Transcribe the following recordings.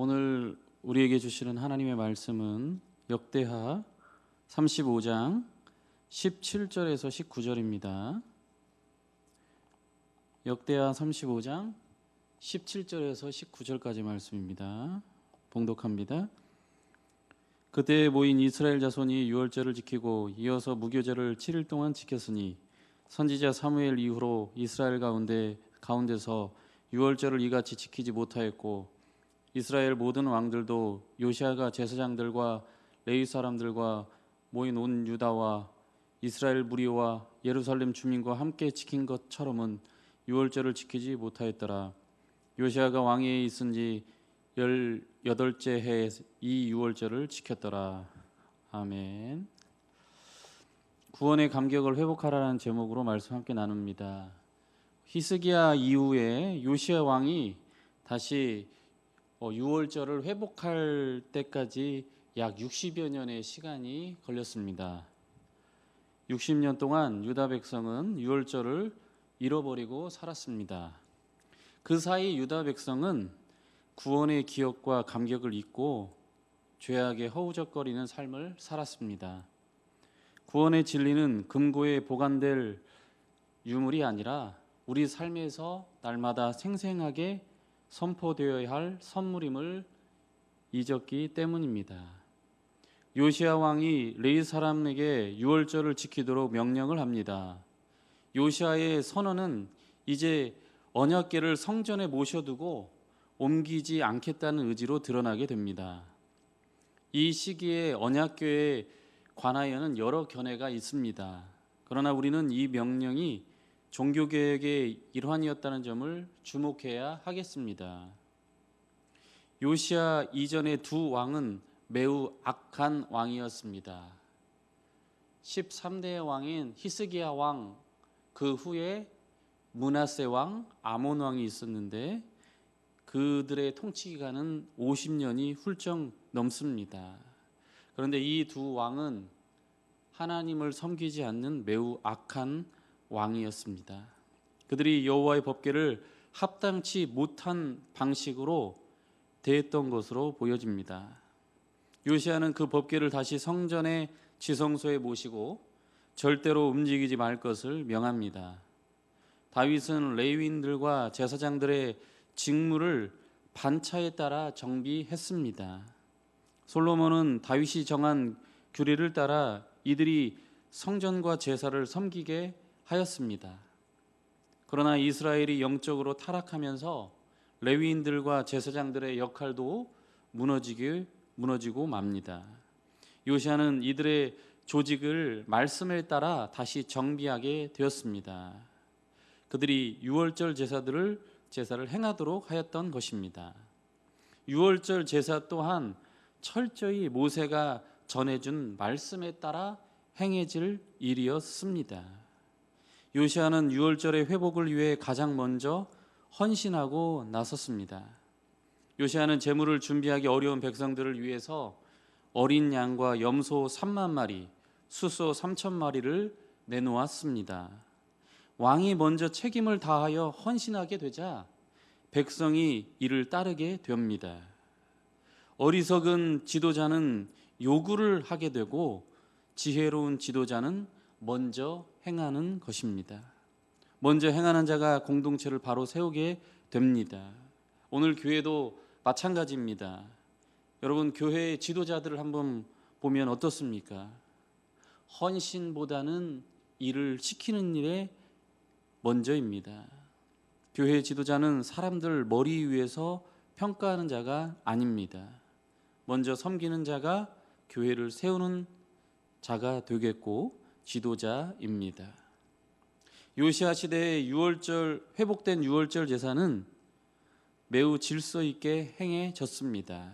오늘 우리에게 주시는 하나님의 말씀은 역대하 35장 17절에서 19절입니다. 역대하 35장 17절에서 19절까지 말씀입니다. 봉독합니다. 그때 모인 이스라엘 자손이 유월절을 지키고 이어서 무교절을 7일 동안 지켰으니 선지자 사무엘 이후로 이스라엘 가운데서 유월절을 이같이 지키지 못하였고 이스라엘 모든 왕들도 요시아가 제사장들과 레위 사람들과 모인 온 유다와 이스라엘 무리와 예루살렘 주민과 함께 지킨 것처럼은 유월절을 지키지 못하였더라. 요시아가 왕위에 있은 지 18째 해에 이 유월절을 지켰더라. 아멘. 구원의 감격을 회복하라는 제목으로 말씀 함께 나눕니다. 히스기야 이후에 요시아 왕이 다시 유월절을 회복할 때까지 약 60여 년의 시간이 걸렸습니다. 60년 동안 유다 백성은 유월절을 잃어버리고 살았습니다. 그 사이 유다 백성은 구원의 기억과 감격을 잊고 죄악에 허우적거리는 삶을 살았습니다. 구원의 진리는 금고에 보관될 유물이 아니라 우리 삶에서 날마다 생생하게 선포되어야 할 선물임을 잊었기 때문입니다. 요시아 왕이 레위 사람에게 유월절을 지키도록 명령을 합니다. 요시아의 선언은 이제 언약궤를 성전에 모셔두고 옮기지 않겠다는 의지로 드러나게 됩니다. 이 시기에 언약궤에 관하여는 여러 견해가 있습니다. 그러나 우리는 이 명령이 종교개혁의 일환이었다는 점을 주목해야 하겠습니다. 요시아 이전의 두 왕은 매우 악한 왕이었습니다. 13대 왕인 히스기야 왕, 그 후에 므낫세 왕, 아몬 왕이 있었는데 그들의 통치 기간은 50년이 훌쩍 넘습니다. 그런데 이 두 왕은 하나님을 섬기지 않는 매우 악한 왕이었습니다. 그들이 여호와의 법궤를 합당치 못한 방식으로 대했던 것으로 보여집니다. 요시아는 그 법궤를 다시 성전의 지성소에 모시고 절대로 움직이지 말 것을 명합니다. 다윗은 레위인들과 제사장들의 직무를 반차에 따라 정비했습니다. 솔로몬은 다윗이 정한 규례를 따라 이들이 성전과 제사를 섬기게 하였습니다. 그러나 이스라엘이 영적으로 타락하면서 레위인들과 제사장들의 역할도 무너지고 맙니다. 요시아는 이들의 조직을 말씀에 따라 다시 정비하게 되었습니다. 그들이 유월절 제사를 행하도록 하였던 것입니다. 유월절 제사 또한 철저히 모세가 전해준 말씀에 따라 행해질 일이었습니다. 요시아는 유월절의 회복을 위해 가장 먼저 헌신하고 나섰습니다. 요시아는 제물을 준비하기 어려운 백성들을 위해서 어린 양과 염소 3만 마리, 수소 3천 마리를 내놓았습니다. 왕이 먼저 책임을 다하여 헌신하게 되자 백성이 이를 따르게 됩니다. 어리석은 지도자는 요구를 하게 되고 지혜로운 지도자는 먼저 행하는 것입니다. 먼저 행하는 자가 공동체를 바로 세우게 됩니다. 오늘 교회도 마찬가지입니다. 여러분, 교회의 지도자들을 한번 보면 어떻습니까? 헌신보다는 일을 시키는 일에 먼저입니다. 교회의 지도자는 사람들 머리 위에서 평가하는 자가 아닙니다. 먼저 섬기는 자가 교회를 세우는 자가 되겠고 지도자입니다. 요시아 시대의 회복된 유월절 제사는 매우 질서 있게 행해졌습니다.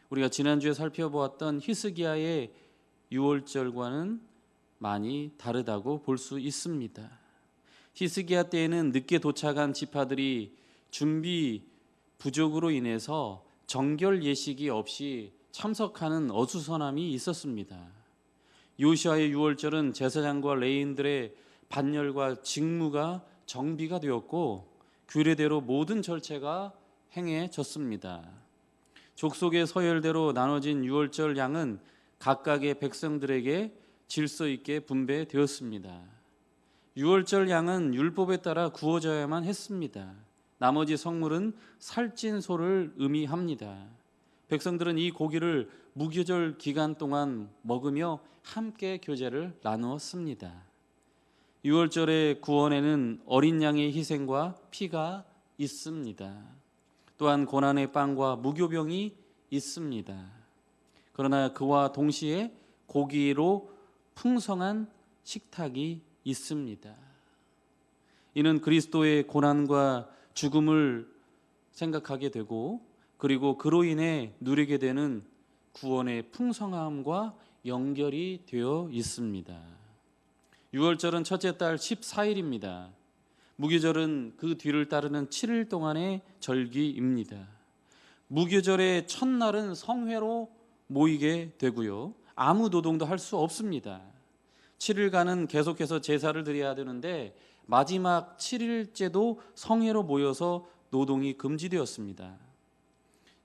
우리가 지난주에 살펴보았던 히스기야의 유월절과는 많이 다르다고 볼 수 있습니다. 히스기야 때에는 늦게 도착한 지파들이 준비 부족으로 인해서 정결 예식이 없이 참석하는 어수선함이 있었습니다. 요시아의 유월절은 제사장과 레위인들의 반열과 직무가 정비가 되었고 규례대로 모든 절차가 행해졌습니다. 족속의 서열대로 나눠진 유월절 양은 각각의 백성들에게 질서 있게 분배되었습니다. 유월절 양은 율법에 따라 구워져야만 했습니다. 나머지 성물은 살찐 소를 의미합니다. 백성들은 이 고기를 무교절 기간 동안 먹으며 함께 교제를 나누었습니다. 유월절의 구원에는 어린 양의 희생과 피가 있습니다. 또한 고난의 빵과 무교병이 있습니다. 그러나 그와 동시에 고기로 풍성한 식탁이 있습니다. 이는 그리스도의 고난과 죽음을 생각하게 되고 그리고 그로 인해 누리게 되는 구원의 풍성함과 연결이 되어 있습니다. 유월절은 첫째 달 14일입니다. 무교절은 그 뒤를 따르는 7일 동안의 절기입니다. 무교절의 첫날은 성회로 모이게 되고요. 아무 노동도 할 수 없습니다. 7일간은 계속해서 제사를 드려야 되는데 마지막 7일째도 성회로 모여서 노동이 금지되었습니다.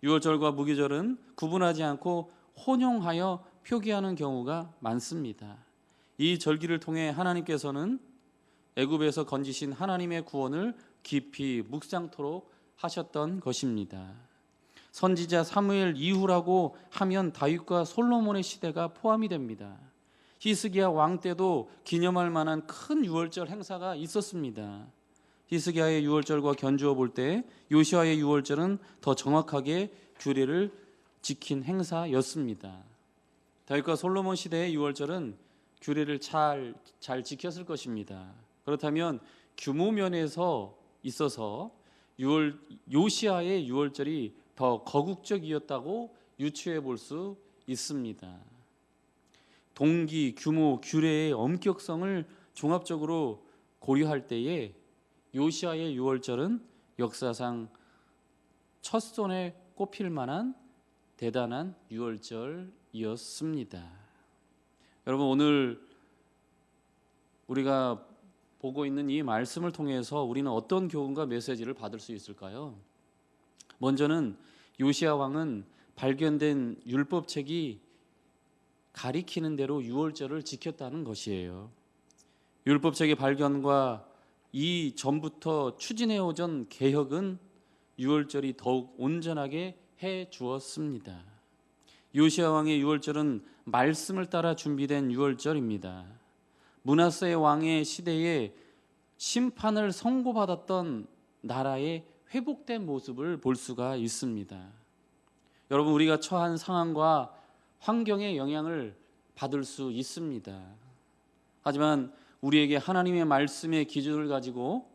유월절과 무교절은 구분하지 않고 혼용하여 표기하는 경우가 많습니다. 이 절기를 통해 하나님께서는 애굽에서 건지신 하나님의 구원을 깊이 묵상토록 하셨던 것입니다. 선지자 사무엘 이후라고 하면 다윗과 솔로몬의 시대가 포함이 됩니다. 히스기야 왕 때도 기념할 만한 큰 유월절 행사가 있었습니다. 히스기야의 유월절과 견주어 볼 때 요시아의 유월절은 더 정확하게 규례를 지킨 행사였습니다. 다윗과 솔로몬 시대의 유월절은 규례를 잘 지켰을 것입니다. 그렇다면 규모 면에서 있어서 요시아의 유월절이 더 거국적이었다고 유추해 볼 수 있습니다. 동기, 규모, 규례의 엄격성을 종합적으로 고려할 때에 요시아의 유월절은 역사상 첫 손에 꼽힐 만한 대단한 유월절이었습니다. 여러분, 오늘 우리가 보고 있는 이 말씀을 통해서 우리는 어떤 교훈과 메시지를 받을 수 있을까요? 먼저는 요시야 왕은 발견된 율법책이 가리키는 대로 유월절을 지켰다는 것이에요. 율법책의 발견과 이 전부터 추진해 오던 개혁은 유월절이 더욱 온전하게 해 주었습니다. 요시야 왕의 유월절은 말씀을 따라 준비된 유월절입니다. 므낫세 왕의 시대에 심판을 선고받았던 나라의 회복된 모습을 볼 수가 있습니다. 여러분, 우리가 처한 상황과 환경의 영향을 받을 수 있습니다. 하지만 우리에게 하나님의 말씀의 기준을 가지고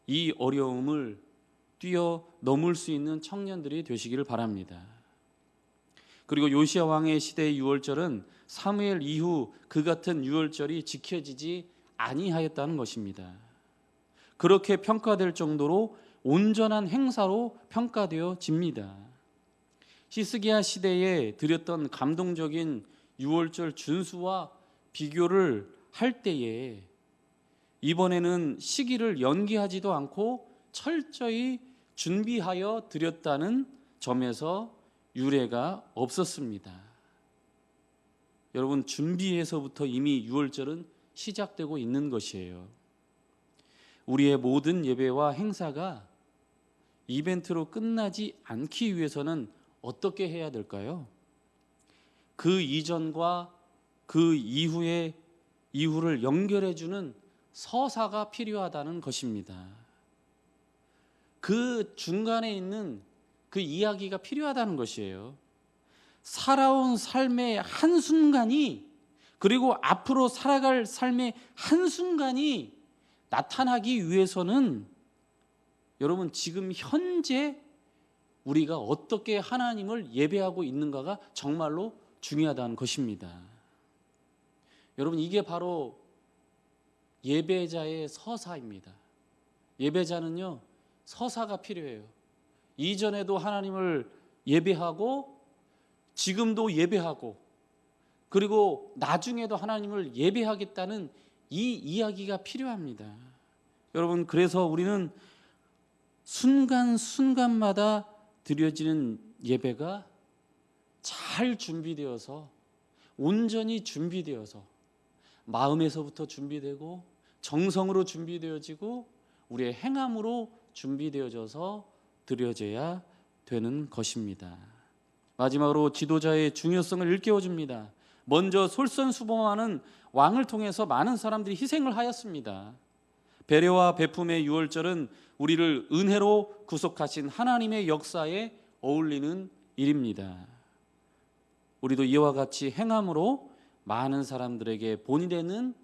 이 어려움을 뛰어넘을 수 있는 청년들이 되시기를 바랍니다. 그리고 요시야 왕의 시대의 유월절은 사무엘 이후 그 같은 유월절이 지켜지지 아니하였다는 것입니다. 그렇게 평가될 정도로 온전한 행사로 평가되어집니다. 히스기야 시대에 드렸던 감동적인 유월절 준수와 비교를 할 때에 이번에는 시기를 연기하지도 않고 철저히 준비하여 드렸다는 점에서 유례가 없었습니다. 여러분, 준비에서부터 이미 유월절은 시작되고 있는 것이에요. 우리의 모든 예배와 행사가 이벤트로 끝나지 않기 위해서는 어떻게 해야 될까요? 그 이전과 그 이후를 연결해주는 서사가 필요하다는 것입니다. 그 중간에 있는 그 이야기가 필요하다는 것이에요. 살아온 삶의 한순간이, 그리고 앞으로 살아갈 삶의 한순간이 나타나기 위해서는 여러분, 지금 현재 우리가 어떻게 하나님을 예배하고 있는가가 정말로 중요하다는 것입니다. 여러분, 이게 바로 예배자의 서사입니다. 예배자는요, 서사가 필요해요. 이전에도 하나님을 예배하고 지금도 예배하고 그리고 나중에도 하나님을 예배하겠다는 이 이야기가 필요합니다. 여러분, 그래서 우리는 순간순간마다 드려지는 예배가 잘 준비되어서 온전히 준비되어서 마음에서부터 준비되고 정성으로 준비되어지고 우리의 행함으로 준비되어져서 드려져야 되는 것입니다. 마지막으로 지도자의 중요성을 일깨워줍니다. 먼저 솔선수범하는 왕을 통해서 많은 사람들이 희생을 하였습니다. 배려와 베품의 유월절은 우리를 은혜로 구속하신 하나님의 역사에 어울리는 일입니다. 우리도 이와 같이 행함으로 많은 사람들에게 본이 되는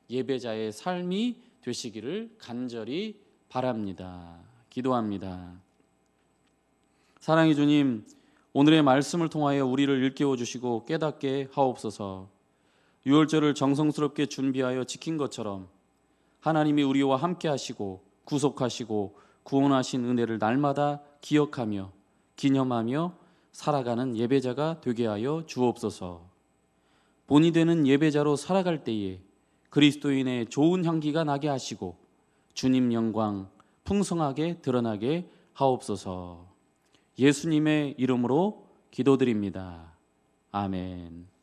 예배자의 삶이 되시기를 간절히 바랍니다. 기도합니다. 사랑의 주님, 오늘의 말씀을 통하여 우리를 일깨워 주시고 깨닫게 하옵소서. 유월절을 정성스럽게 준비하여 지킨 것처럼 하나님이 우리와 함께 하시고 구속하시고 구원하신 은혜를 날마다 기억하며 기념하며 살아가는 예배자가 되게 하여 주옵소서. 본이 되는 예배자로 살아갈 때에 그리스도인의 좋은 향기가 나게 하시고 주님 영광 풍성하게 드러나게 하옵소서. 예수님의 이름으로 기도드립니다. 아멘.